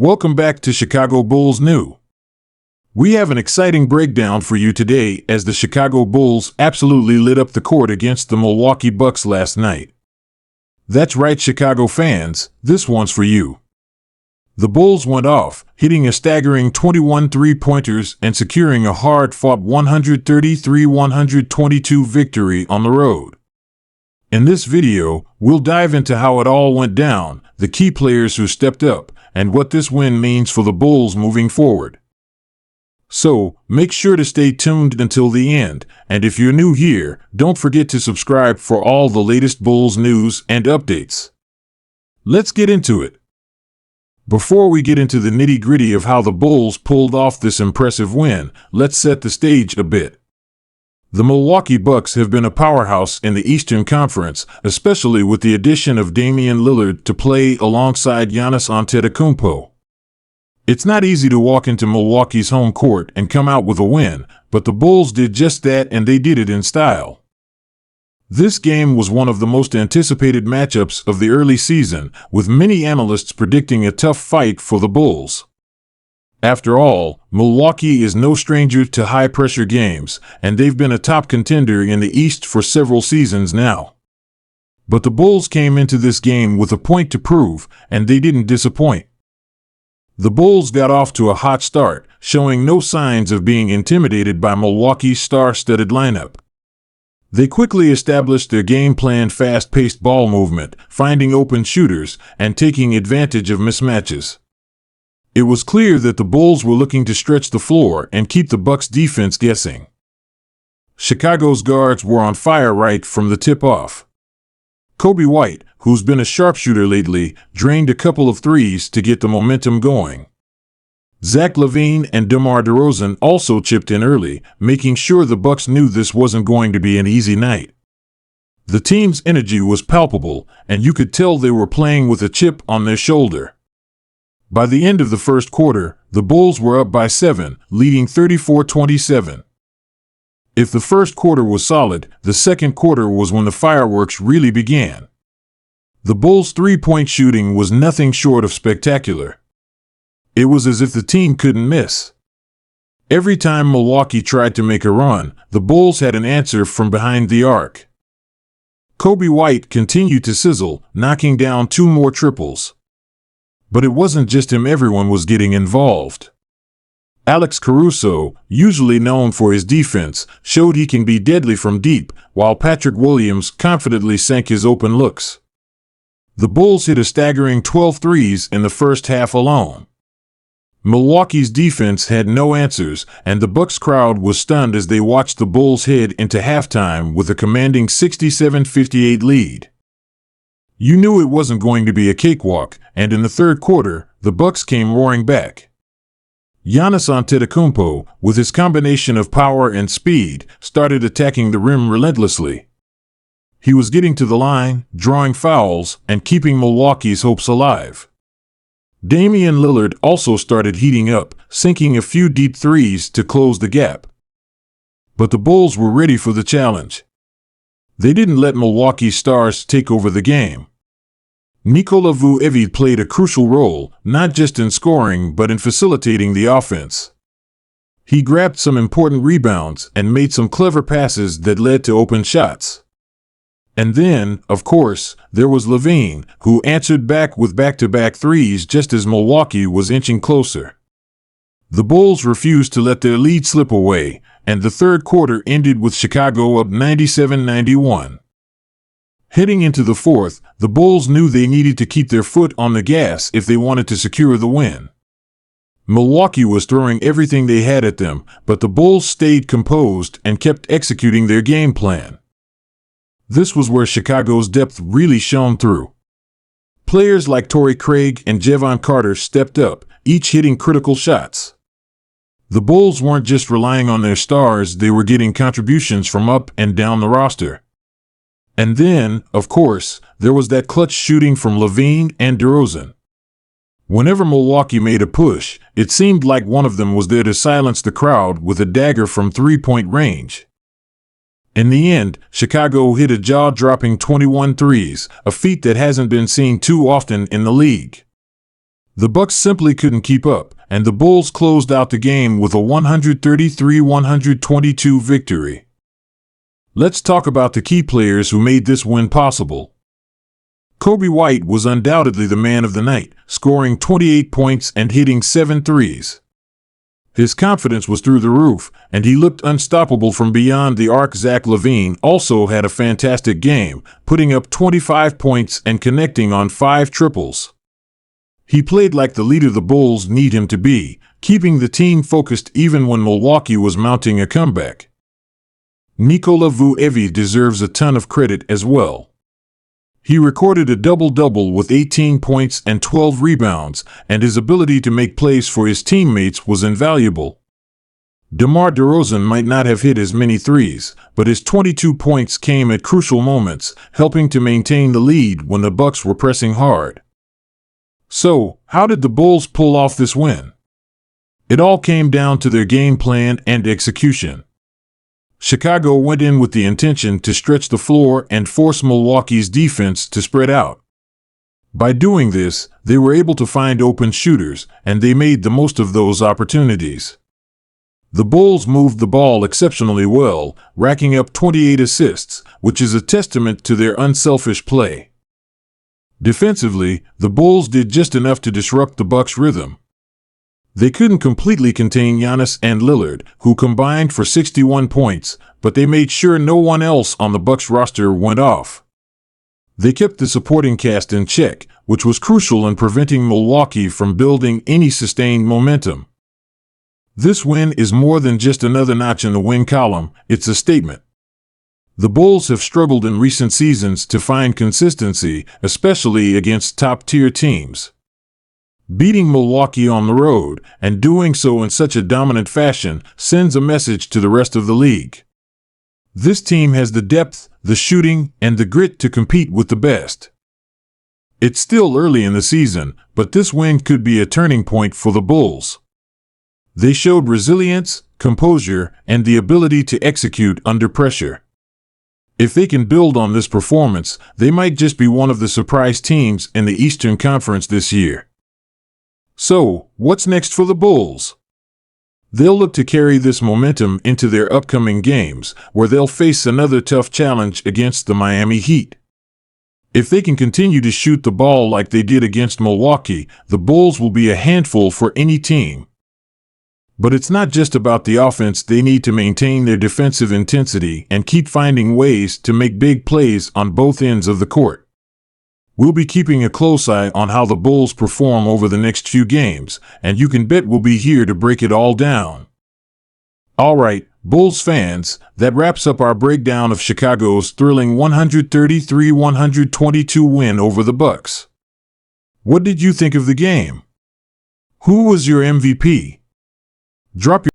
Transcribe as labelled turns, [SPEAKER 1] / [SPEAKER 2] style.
[SPEAKER 1] Welcome back to Chicago Bulls New. We have an exciting breakdown for you today as the Chicago Bulls absolutely lit up the court against the Milwaukee Bucks last night. That's right, Chicago fans, this one's for you. The Bulls went off, hitting a staggering 21 three-pointers and securing a hard-fought 133-122 victory on the road. In this video, we'll dive into how it all went down, the key players who stepped up, and what this win means for the Bulls moving forward. So, make sure to stay tuned until the end, and if you're new here, don't forget to subscribe for all the latest Bulls news and updates. Let's get into it. Before we get into the nitty-gritty of how the Bulls pulled off this impressive win, let's set the stage a bit. The Milwaukee Bucks have been a powerhouse in the Eastern Conference, especially with the addition of Damian Lillard to play alongside Giannis Antetokounmpo. It's not easy to walk into Milwaukee's home court and come out with a win, but the Bulls did just that, and they did it in style. This game was one of the most anticipated matchups of the early season, with many analysts predicting a tough fight for the Bulls. After all, Milwaukee is no stranger to high-pressure games, and they've been a top contender in the East for several seasons now. But the Bulls came into this game with a point to prove, and they didn't disappoint. The Bulls got off to a hot start, showing no signs of being intimidated by Milwaukee's star-studded lineup. They quickly established their game-plan fast-paced ball movement, finding open shooters, and taking advantage of mismatches. It was clear that the Bulls were looking to stretch the floor and keep the Bucks' defense guessing. Chicago's guards were on fire right from the tip-off. Coby White, who's been a sharpshooter lately, drained a couple of threes to get the momentum going. Zach LaVine and DeMar DeRozan also chipped in early, making sure the Bucks knew this wasn't going to be an easy night. The team's energy was palpable, and you could tell they were playing with a chip on their shoulder. By the end of the first quarter, the Bulls were up by 7, leading 34-27. If the first quarter was solid, the second quarter was when the fireworks really began. The Bulls' three-point shooting was nothing short of spectacular. It was as if the team couldn't miss. Every time Milwaukee tried to make a run, the Bulls had an answer from behind the arc. Coby White continued to sizzle, knocking down 2 more triples. But it wasn't just him, everyone was getting involved. Alex Caruso, usually known for his defense, showed he can be deadly from deep, while Patrick Williams confidently sank his open looks. The Bulls hit a staggering 12 threes in the first half alone. Milwaukee's defense had no answers, and the Bucks crowd was stunned as they watched the Bulls head into halftime with a commanding 67-58 lead. You knew it wasn't going to be a cakewalk, and in the third quarter, the Bucks came roaring back. Giannis Antetokounmpo, with his combination of power and speed, started attacking the rim relentlessly. He was getting to the line, drawing fouls, and keeping Milwaukee's hopes alive. Damian Lillard also started heating up, sinking a few deep threes to close the gap. But the Bulls were ready for the challenge. They didn't let Milwaukee's stars take over the game. Nikola Vucevic played a crucial role, not just in scoring but in facilitating the offense. He grabbed some important rebounds and made some clever passes that led to open shots. And then, of course, there was LaVine, who answered back with back-to-back threes just as Milwaukee was inching closer. The Bulls refused to let their lead slip away, and the third quarter ended with Chicago up 97-91. Heading into the fourth, the Bulls knew they needed to keep their foot on the gas if they wanted to secure the win. Milwaukee was throwing everything they had at them, but the Bulls stayed composed and kept executing their game plan. This was where Chicago's depth really shone through. Players like Torrey Craig and Jevon Carter stepped up, each hitting critical shots. The Bulls weren't just relying on their stars, they were getting contributions from up and down the roster. And then, of course, there was that clutch shooting from LaVine and DeRozan. Whenever Milwaukee made a push, it seemed like one of them was there to silence the crowd with a dagger from three-point range. In the end, Chicago hit a jaw-dropping 21 threes, a feat that hasn't been seen too often in the league. The Bucks simply couldn't keep up, and the Bulls closed out the game with a 133-122 victory. Let's talk about the key players who made this win possible. Kobe White was undoubtedly the man of the night, scoring 28 points and hitting 7 threes. His confidence was through the roof, and he looked unstoppable from beyond the arc. Zach LaVine also had a fantastic game, putting up 25 points and connecting on 5 triples. He played like the leader the Bulls need him to be, keeping the team focused even when Milwaukee was mounting a comeback. Nikola Vucevic deserves a ton of credit as well. He recorded a double-double with 18 points and 12 rebounds, and his ability to make plays for his teammates was invaluable. DeMar DeRozan might not have hit as many threes, but his 22 points came at crucial moments, helping to maintain the lead when the Bucks were pressing hard. So, how did the Bulls pull off this win? It all came down to their game plan and execution. Chicago went in with the intention to stretch the floor and force Milwaukee's defense to spread out. By doing this, they were able to find open shooters, and they made the most of those opportunities. The Bulls moved the ball exceptionally well, racking up 28 assists, which is a testament to their unselfish play. Defensively, the Bulls did just enough to disrupt the Bucks' rhythm. They couldn't completely contain Giannis and Lillard, who combined for 61 points, but they made sure no one else on the Bucks roster went off. They kept the supporting cast in check, which was crucial in preventing Milwaukee from building any sustained momentum. This win is more than just another notch in the win column, it's a statement. The Bulls have struggled in recent seasons to find consistency, especially against top-tier teams. Beating Milwaukee on the road, and doing so in such a dominant fashion, sends a message to the rest of the league. This team has the depth, the shooting, and the grit to compete with the best. It's still early in the season, but this win could be a turning point for the Bulls. They showed resilience, composure, and the ability to execute under pressure. If they can build on this performance, they might just be one of the surprise teams in the Eastern Conference this year. So, what's next for the Bulls? They'll look to carry this momentum into their upcoming games, where they'll face another tough challenge against the Miami Heat. If they can continue to shoot the ball like they did against Milwaukee, the Bulls will be a handful for any team. But it's not just about the offense. They need to maintain their defensive intensity and keep finding ways to make big plays on both ends of the court. We'll be keeping a close eye on how the Bulls perform over the next few games, and you can bet we'll be here to break it all down. Alright, Bulls fans, that wraps up our breakdown of Chicago's thrilling 133-122 win over the Bucks. What did you think of the game? Who was your MVP? Drop your